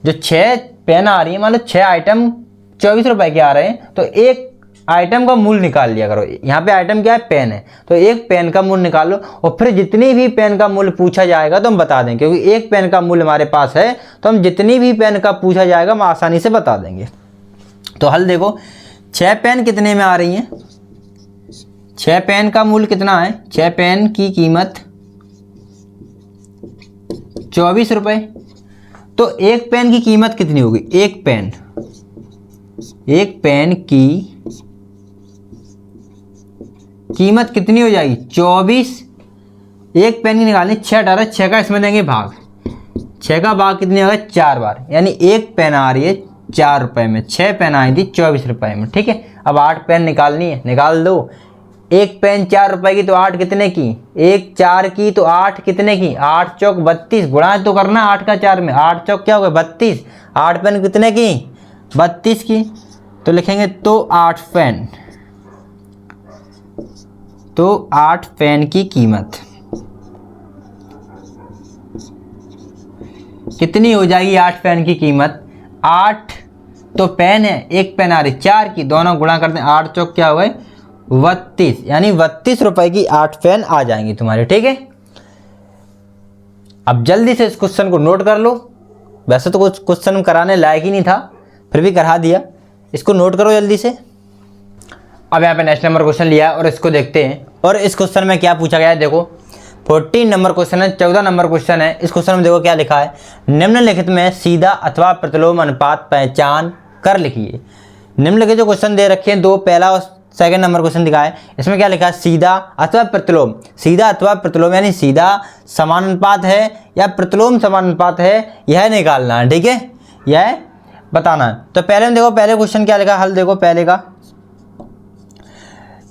जो 6 पेन आ रही है, मान लो 6 आइटम 24 रुपये के आ रहे हैं, तो 1 आइटम का मूल्य निकाल लिया करो। यहाँ पे आइटम क्या है? पेन है, तो 1 पेन का मूल्य निकाल लो, और फिर जितनी भी पेन का मूल्य पूछा जाएगा तो हम बता देंगे, क्योंकि 1 पेन का मूल्य हमारे पास है, तो हम जितनी भी पेन का पूछा जाएगा हम आसानी से बता देंगे। तो हल देखो, 6 पेन कितने में आ रही हैं? 6 पेन का मूल्य कितना है? 6 पेन की कीमत 24 रुपये, तो 1 पेन की कीमत कितनी होगी? 1 पेन की कीमत कितनी हो जाएगी? 24। 1 पेन की निकालनी, 6 18, 6 का इसमें देंगे भाग, 6 का भाग कितनी होगा? 4 बार, यानी 1 पेन आ रही है 4 रुपये में, 6 पेन आई थी 24 रुपये में, ठीक है। अब 8 पेन निकालनी है, निकाल दो। 1 पेन 4 रुपये की, तो 8 कितने की? 1 4 की, तो 8 कितने की? 8 चौक 32, गुणा तो करना 8 का 4 में, 8 चौक क्या हो गया? 32। 8 पेन कितने की? 32 की, तो लिखेंगे तो 8 पेन, तो 8 पेन की कीमत कितनी हो जाएगी? 8 पेन की कीमत, 8 तो पेन है, 1 पेन आ रही 4 की, दोनों गुणा करते हैं, 8 चौक क्या हो गए? 32, यानी 32 रुपए की 8 पेन आ जाएंगी तुम्हारे, ठीक है। अब जल्दी से इस क्वेश्चन को नोट कर लो। वैसे तो कुछ क्वेश्चन कराने लायक ही नहीं था, फिर भी करा दिया। इसको नोट करो जल्दी से। अब यहाँ पे नेक्स्ट नंबर क्वेश्चन लिया है और इसको देखते हैं, और इस क्वेश्चन में क्या पूछा गया है देखो। 14 नंबर क्वेश्चन है, 14 नंबर क्वेश्चन है। इस क्वेश्चन में देखो क्या लिखा है, निम्नलिखित में सीधा अथवा प्रतिलोम अनुपात पहचान कर लिखिए। निम्नलिखित जो क्वेश्चन दे रखे हैं, दो, पहला और सेकंड नंबर क्वेश्चन दिखा है, इसमें क्या लिखा है, सीधा अथवा प्रतिलोम। सीधा अथवा प्रतिलोम यानी सीधा समानुपात है या प्रतिलोम समानुपात है, यह निकालना है। ठीक है, यह बताना है। तो पहले में देखो, पहले क्वेश्चन क्या लिखा, हल देखो पहले का,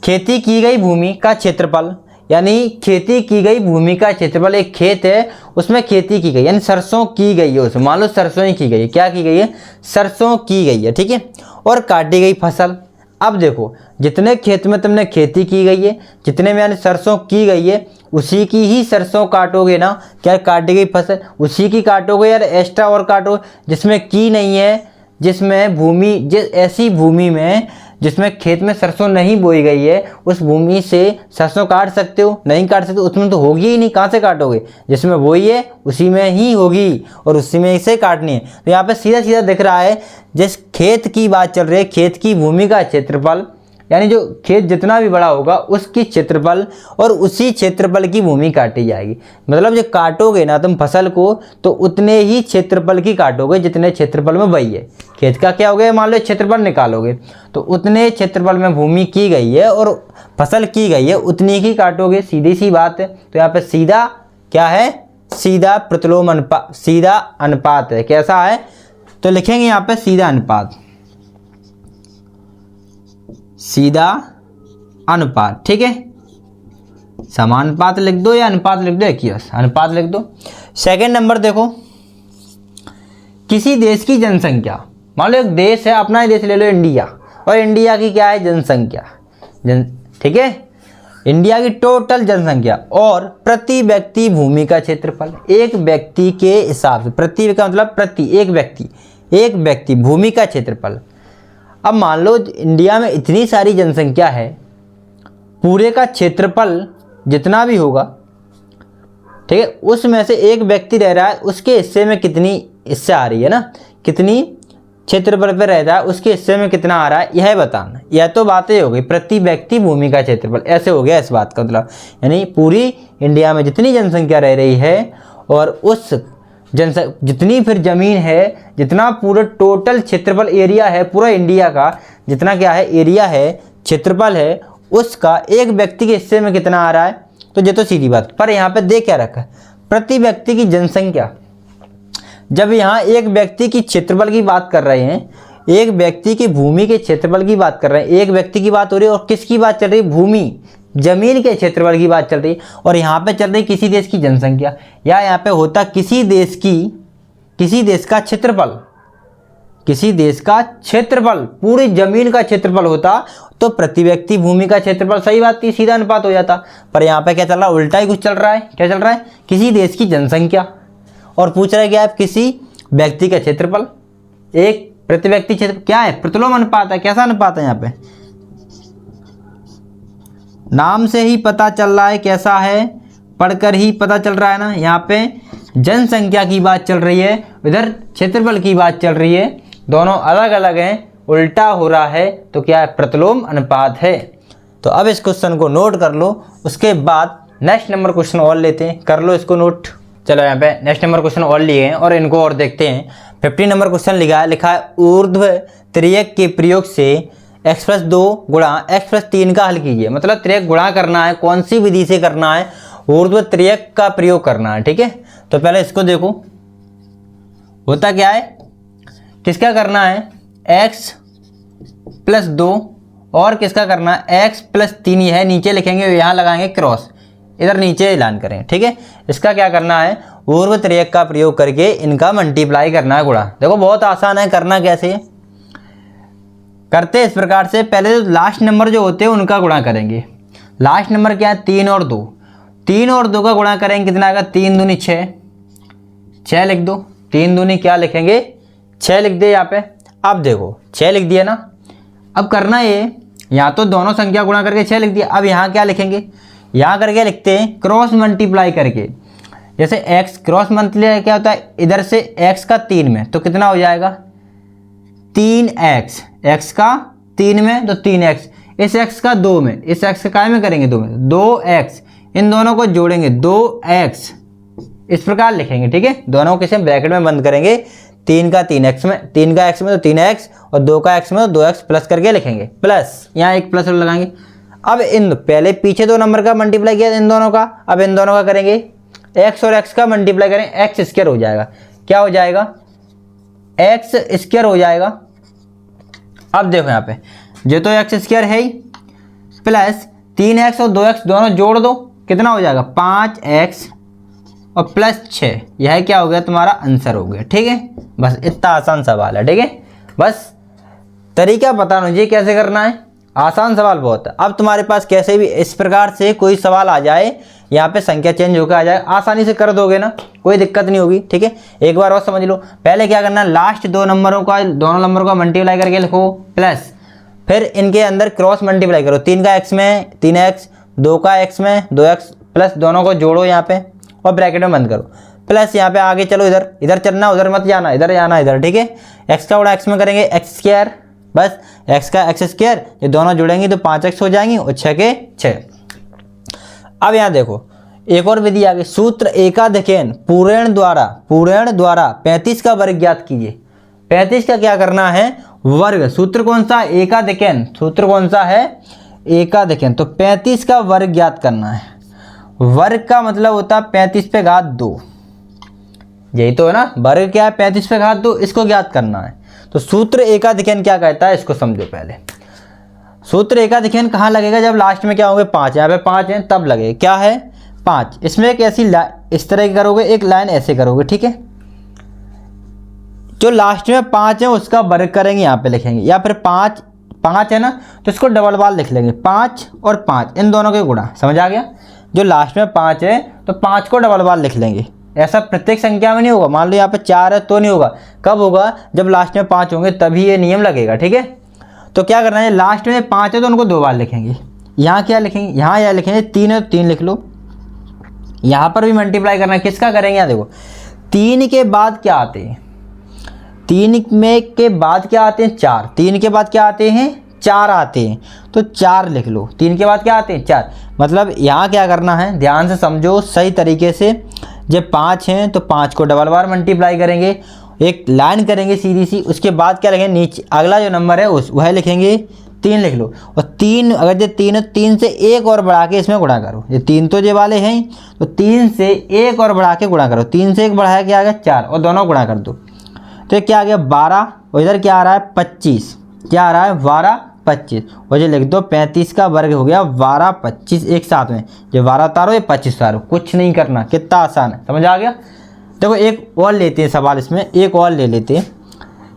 खेती की गई भूमि का क्षेत्रफल, यानी खेती की गई भूमि का क्षेत्रफल, एक खेत है उसमें खेती की गई, यानी सरसों की गई है उसमें, मान लो सरसों ही की गई है, क्या की गई है, सरसों की गई है। ठीक है, और काटी गई फसल। अब देखो, जितने खेत में तुमने खेती की गई है, जितने में यानी सरसों की गई है, उसी की ही सरसों काटोगे ना, क्या काटी गई फसल उसी की काटोगे यार, एक्स्ट्रा और काटोगे जिसमें की नहीं है, जिसमें भूमि, जिस ऐसी भूमि में जिसमें खेत में सरसों नहीं बोई गई है, उस भूमि से सरसों काट सकते हो, नहीं काट सकते, उसमें तो होगी ही नहीं, कहाँ से काटोगे, जिसमें बोई है उसी में ही होगी और उसी में इसे काटनी है। तो यहाँ पे सीधा सीधा दिख रहा है, जिस खेत की बात चल रही है, खेत की भूमि का क्षेत्रफल, यानी जो खेत जितना भी बड़ा होगा उसकी क्षेत्रफल और उसी क्षेत्रफल की भूमि काटी जाएगी। मतलब जो काटोगे ना तुम फसल को, तो उतने ही क्षेत्रफल की काटोगे जितने क्षेत्रफल में बई है। खेत का क्या हो गया, मान लो क्षेत्रफल निकालोगे तो उतने क्षेत्रफल में भूमि की गई है और फसल की गई है, उतनी की काटोगे, सीधी सी बात है। तो यहाँ पे सीधा क्या है, सीधा प्रतिलोम अनुपात, सीधा अनुपात है। कैसा है, तो लिखेंगे यहाँ पे सीधा अनुपात, सीधा अनुपात। ठीक है, समानुपात लिख दो या अनुपात लिख दो, एक ही बस, अनुपात लिख दो। सेकंड नंबर देखो, किसी देश की जनसंख्या, मान लो एक देश है, अपना ही देश ले लो इंडिया, और इंडिया की क्या है, जनसंख्या, ठीक है, इंडिया की टोटल जनसंख्या और प्रति व्यक्ति भूमि का क्षेत्रफल, एक व्यक्ति के हिसाब से, प्रति का मतलब प्रति, एक व्यक्ति भूमि का क्षेत्रफल। अब मान लो इंडिया में इतनी सारी जनसंख्या है, पूरे का क्षेत्रफल जितना भी होगा, ठीक है, उसमें से एक व्यक्ति रह रहा है, उसके हिस्से में कितनी हिस्से आ रही है ना, कितनी क्षेत्रफल पे रहता है, उसके हिस्से में कितना आ रहा है, यह बताना। यह तो बातें हो गई प्रति व्यक्ति भूमि का क्षेत्रफल, ऐसे हो गया इस बात का मतलब, यानी पूरी इंडिया में जितनी जनसंख्या रह रही है और उस जितनी फिर ज़मीन है, जितना पूरा टोटल क्षेत्रफल एरिया है पूरा इंडिया का, जितना क्या है एरिया है, क्षेत्रफल है, उसका एक व्यक्ति के हिस्से में कितना आ रहा है। तो ये तो सीधी बात, पर यहाँ पे दे क्या रखा है, प्रति व्यक्ति की जनसंख्या। जब यहाँ एक व्यक्ति की क्षेत्रफल की बात कर रहे हैं, एक व्यक्ति की भूमि के क्षेत्रफल की बात कर रहे हैं, एक व्यक्ति की बात हो रही है, और किसकी बात चल रही है, भूमि, जमीन के क्षेत्रफल की बात चल रही है, और यहाँ पे चल रही किसी देश की जनसंख्या, या यहाँ पे होता किसी देश का क्षेत्रफल, किसी देश का क्षेत्रफल, पूरी जमीन का क्षेत्रफल होता तो प्रति व्यक्ति भूमि का क्षेत्रफल, सही बात थी, सीधा अनुपात हो जाता। पर यहाँ पे क्या चल रहा है, उल्टा ही कुछ चल रहा है। क्या चल रहा है, किसी देश की जनसंख्या और पूछ रहा है क्या है, किसी व्यक्ति का क्षेत्रफल, एक प्रति व्यक्ति क्षेत्र, क्या है, प्रतिलोम अनुपात है। कैसा अनुपात है, यहाँ पे नाम से ही पता चल रहा है कैसा है, पढ़कर ही पता चल रहा है ना। यहाँ पे जनसंख्या की बात चल रही है, इधर क्षेत्रफल की बात चल रही है, दोनों अलग अलग हैं, उल्टा हो रहा है, तो क्या है, प्रतिलोम अनुपात है। तो अब इस क्वेश्चन को नोट कर लो, उसके बाद नेक्स्ट नंबर क्वेश्चन और लेते हैं, कर लो इसको नोट। चलो यहाँ पे नेक्स्ट नंबर क्वेश्चन और लिए हैं और इनको और देखते हैं। 50 नंबर क्वेश्चन लिखा है ऊर्ध्व त्रियक के प्रयोग से x+2 गुणा x+3 का हल कीजिए। मतलब त्रियक गुणा करना है, कौन सी विधि से करना है, ऊर्ध्व त्रियक का प्रयोग करना है। ठीक है, तो पहले इसको देखो, होता क्या है, किसका करना है, x+2 और किसका करना है, x+3। यह नीचे लिखेंगे, यहाँ लगाएंगे क्रॉस, इधर नीचे ऐलान करें। ठीक है, इसका क्या करना है, ऊर्ध्व त्रियक का प्रयोग करके इनका मल्टीप्लाई करना है, गुणा। देखो बहुत आसान है, करना कैसे करते हैं, इस प्रकार से पहले जो लास्ट नंबर जो होते हैं उनका गुणा करेंगे। लास्ट नंबर क्या है, 3 और 2, 3 और 2 का गुणा करेंगे, कितना आएगा, 3 दूनी 6, 6 लिख दो, 3 दूनी क्या लिखेंगे, 6 लिख दे यहाँ पे। अब देखो 6 लिख दिया ना, अब करना ये, यहाँ तो दोनों संख्या गुणा करके 6 लिख दिया, अब यहाँ क्या लिखेंगे, यहाँ करके लिखते हैं क्रॉस मल्टीप्लाई करके। जैसे x क्रॉस मल्टीप्लाई क्या होता है, इधर से x का 3 में तो कितना हो जाएगा, 3x, x का 3 में तो 3x, इस x का 2 में, इस x का काय में करेंगे 2 में, 2x, इन दोनों को जोड़ेंगे 2x, इस प्रकार लिखेंगे। ठीक है, दोनों को किसी ब्रैकेट में बंद करेंगे, 3 का 3x में, 3 का x में तो 3x और 2 का x में तो 2x प्लस करके लिखेंगे, प्लस यहाँ एक प्लस लगाएंगे। अब इन पहले पीछे 2 नंबर का मल्टीप्लाई किया इन दोनों का, अब इन दोनों का करेंगे x और x का मल्टीप्लाई करें, एक्स स्क्वायर हो जाएगा। क्या हो जाएगा? एक्स स्क्वायर हो जाएगा। अब देखो यहाँ पे जो तो एक्स स्क्वायर है ही, प्लस 3x और 2x दोनों जोड़ दो, कितना हो जाएगा? 5x और प्लस 6। यह क्या हो गया? तुम्हारा आंसर हो गया। ठीक है, बस इतना आसान सवाल है। ठीक है, बस तरीका पता नहीं कैसे करना है, आसान सवाल बहुत है। अब तुम्हारे पास कैसे भी इस प्रकार से कोई सवाल आ जाए, यहाँ पे संख्या चेंज होकर आ जाए, आसानी से कर दोगे ना, कोई दिक्कत नहीं होगी। ठीक है, एक बार और समझ लो। पहले क्या करना है, लास्ट 2 नंबरों का, दोनों नंबरों का मल्टीप्लाई करके लिखो, प्लस फिर इनके अंदर क्रॉस मल्टीप्लाई करो। 3 का x में 3x, 2 का x में 2x, प्लस दोनों को जोड़ो यहाँ पे और ब्रैकेट में बंद करो, प्लस यहाँ पे आगे चलो, इधर इधर चलना, उधर मत जाना, इधर जाना इधर। ठीक है, x का गुणा x में करेंगे x स्क्वायर, बस x का x स्क्वायर, ये दोनों जुड़ेंगे तो 5x हो जाएंगी और 6 के 6। अब यहाँ देखो एक और विधि आ गई, सूत्र एकाधिकन पूर्ण द्वारा 35 का वर्ग ज्ञात कीजिए। 35 का क्या करना है? वर्ग। सूत्र कौन सा? एकाधिकन। सूत्र कौन सा है? एकाधिकन। तो 35 का वर्ग ज्ञात करना है। वर्ग का मतलब होता है 35 पे घात 2, यही तो है ना। वर्ग क्या है? 35 पे घात 2, इसको ज्ञात करना है। तो सूत्र एकाधिकन क्या कहता है, इसको समझो पहले। सूत्र एकाधिकन कहाँ लगेगा? जब लास्ट में क्या होंगे? 5, यहाँ पे 5 है तब लगे। क्या है? 5। इसमें एक ऐसी इस तरह की करोगे, एक लाइन ऐसे करोगे। ठीक है, जो लास्ट में 5 है उसका वर्ग करेंगे, यहाँ पे लिखेंगे, या फिर 5 है ना तो इसको डबल बार लिख लेंगे, 5 और 5 इन दोनों के गुणा। समझ आ गया? जो लास्ट में 5 है तो 5 को डबल बार लिख लेंगे। ऐसा प्रत्येक संख्या में नहीं होगा। मान लो यहाँ पे 4 है तो नहीं होगा। कब होगा? जब लास्ट में 5 होंगे तभी ये नियम लगेगा। ठीक है, तो क्या करना है, लास्ट में 5 है तो उनको 2 बार लिखेंगे। यहाँ क्या लिखेंगे? यहाँ यह लिखेंगे 3 है तो 3 लिख लो। यहाँ पर भी मल्टीप्लाई करना है, किसका करेंगे? यहाँ देखो 3 के बाद क्या आते हैं? 3 में के बाद क्या आते हैं? 4। 3 के बाद क्या आते हैं? 4 आते हैं, तो 4 लिख लो। 3 के बाद क्या आते हैं? 4। मतलब यहाँ क्या करना है, ध्यान से समझो सही तरीके से। जब 5 हैं तो 5 को डबल बार मल्टीप्लाई करेंगे, एक लाइन करेंगे सीधी सी, उसके बाद क्या लिखेंगे? नीचे अगला जो नंबर है वह लिखेंगे, 3 लिख लो। और 3, अगर जो 3 है 3 से एक और बढ़ा के इसमें गुणा करो। ये 3 तो ये वाले हैं, तो 3 से एक और बढ़ा के गुणा करो। 3 से एक बढ़ाया क्या आ गया? 4, और दोनों गुणा कर दो तो क्या आ गया? 12। और इधर क्या आ रहा है? 25। क्या आ रहा है? 12, 25। और ये लिख दो 35 का वर्ग हो गया 12, 25 एक साथ में। ये 12 उतारो, ये 25 उतारो, कुछ नहीं करना। कितना आसान है, समझ आ गया? देखो एक और लेते हैं सवाल, इसमें एक और ले लेते हैं।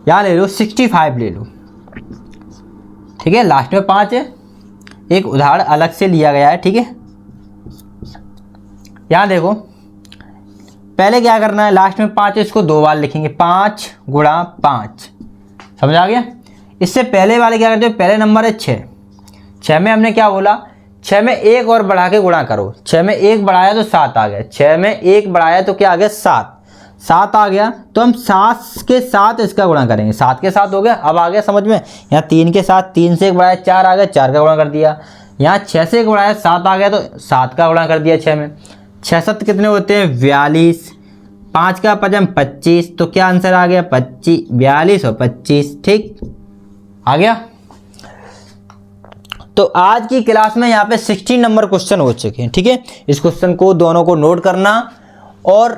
यहाँ ले लो 65 ले लो। ठीक है, लास्ट में 5 है, एक उदाहरण अलग से लिया गया है। ठीक है, यहाँ देखो पहले क्या करना है, लास्ट में 5 है, इसको 2 बार लिखेंगे, 5 गुणा 5। समझ आ गया? इससे पहले वाले क्या करते हो? पहले नंबर है 6। 6 में हमने क्या बोला? 6 में एक और बढ़ा के गुणा करो। 6 में एक बढ़ाया तो 7 आ गया। 6 में एक बढ़ाया तो क्या आ गया? 7 आ गया। तो हम 7 के साथ इसका गुणा करेंगे। 7 के साथ हो गया। अब आ गया समझ में? यहाँ 3 के साथ 3 से एक बढ़ाया 4 आ गया, 4 का गुणा कर दिया। यहाँ 6 से एक बढ़ाया 7 आ गया तो 7 का गुणा कर दिया 6 में। 6 7 कितने होते हैं? 42। 5 का 5 25, तो क्या आंसर आ गया? 25, 42 और 25। ठीक आ गया? तो आज की क्लास में यहाँ पे 16 नंबर क्वेश्चन हो चुके हैं। ठीक है, इस क्वेश्चन को दोनों को नोट करना और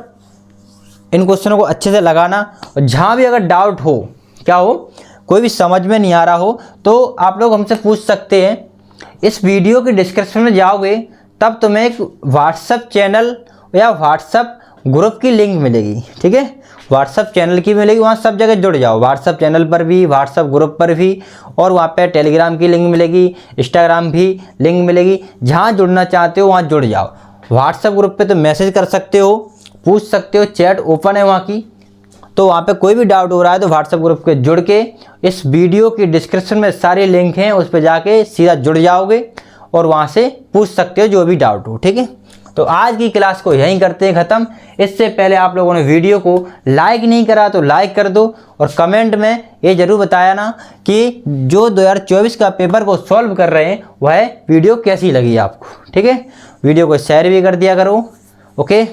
इन क्वेश्चनों को अच्छे से लगाना। और जहाँ भी अगर डाउट हो, क्या हो, कोई भी समझ में नहीं आ रहा हो, तो आप लोग हमसे पूछ सकते हैं। इस वीडियो के डिस्क्रिप्शन में जाओगे तब तुम्हें एक व्हाट्सएप चैनल या व्हाट्सएप ग्रुप की लिंक मिलेगी। ठीक है, व्हाट्सएप चैनल की मिलेगी, वहाँ सब जगह जुड़ जाओ। व्हाट्सएप चैनल पर भी, व्हाट्सएप ग्रुप पर भी, और वहाँ पे टेलीग्राम की लिंक मिलेगी, इंस्टाग्राम भी लिंक मिलेगी। जहाँ जुड़ना चाहते हो वहाँ जुड़ जाओ। व्हाट्सएप ग्रुप पे तो मैसेज कर सकते हो, पूछ सकते हो, चैट ओपन है वहाँ की। तो वहाँ पे कोई भी डाउट हो रहा है तो व्हाट्सएप ग्रुप के जुड़ के, इस वीडियो की डिस्क्रिप्शन में सारे लिंक हैं, उस पर जाके सीधा जुड़ जाओगे और वहाँ से पूछ सकते हो जो भी डाउट हो। ठीक है, तो आज की क्लास को यहीं करते हैं ख़त्म। इससे पहले आप लोगों ने वीडियो को लाइक नहीं करा तो लाइक कर दो, और कमेंट में ये ज़रूर बताया ना कि जो 2024 का पेपर को सॉल्व कर रहे हैं वह वीडियो कैसी लगी आपको। ठीक है, वीडियो को शेयर भी कर दिया करो। ओके,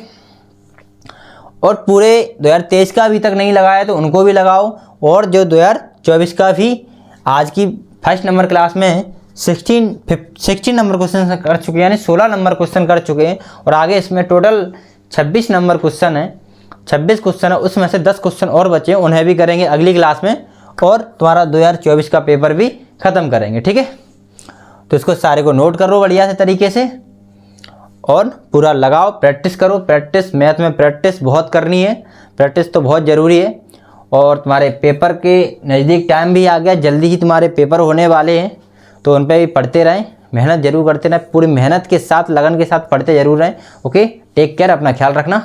और पूरे 2023 का अभी तक नहीं लगाया तो उनको भी लगाओ, और जो 2024 का भी आज की फर्स्ट नंबर क्लास में 16 नंबर क्वेश्चन कर चुके हैं, यानी 16 नंबर क्वेश्चन कर चुके हैं, और आगे इसमें टोटल 26 नंबर क्वेश्चन है, 26 क्वेश्चन है, उसमें से 10 क्वेश्चन और बचे हैं, उन्हें भी करेंगे अगली क्लास में, और तुम्हारा 2024 का पेपर भी ख़त्म करेंगे। ठीक है, तो इसको सारे को नोट करो बढ़िया से तरीके से और पूरा लगाओ, प्रैक्टिस करो। प्रैक्टिस, मैथ में प्रैक्टिस बहुत करनी है, प्रैक्टिस तो बहुत ज़रूरी है। और तुम्हारे पेपर के नज़दीक टाइम भी आ गया, जल्दी ही तुम्हारे पेपर होने वाले हैं, तो उन पर भी पढ़ते रहें, मेहनत जरूर करते रहें, पूरी मेहनत के साथ, लगन के साथ पढ़ते जरूर रहें। ओके, टेक केयर, अपना ख्याल रखना।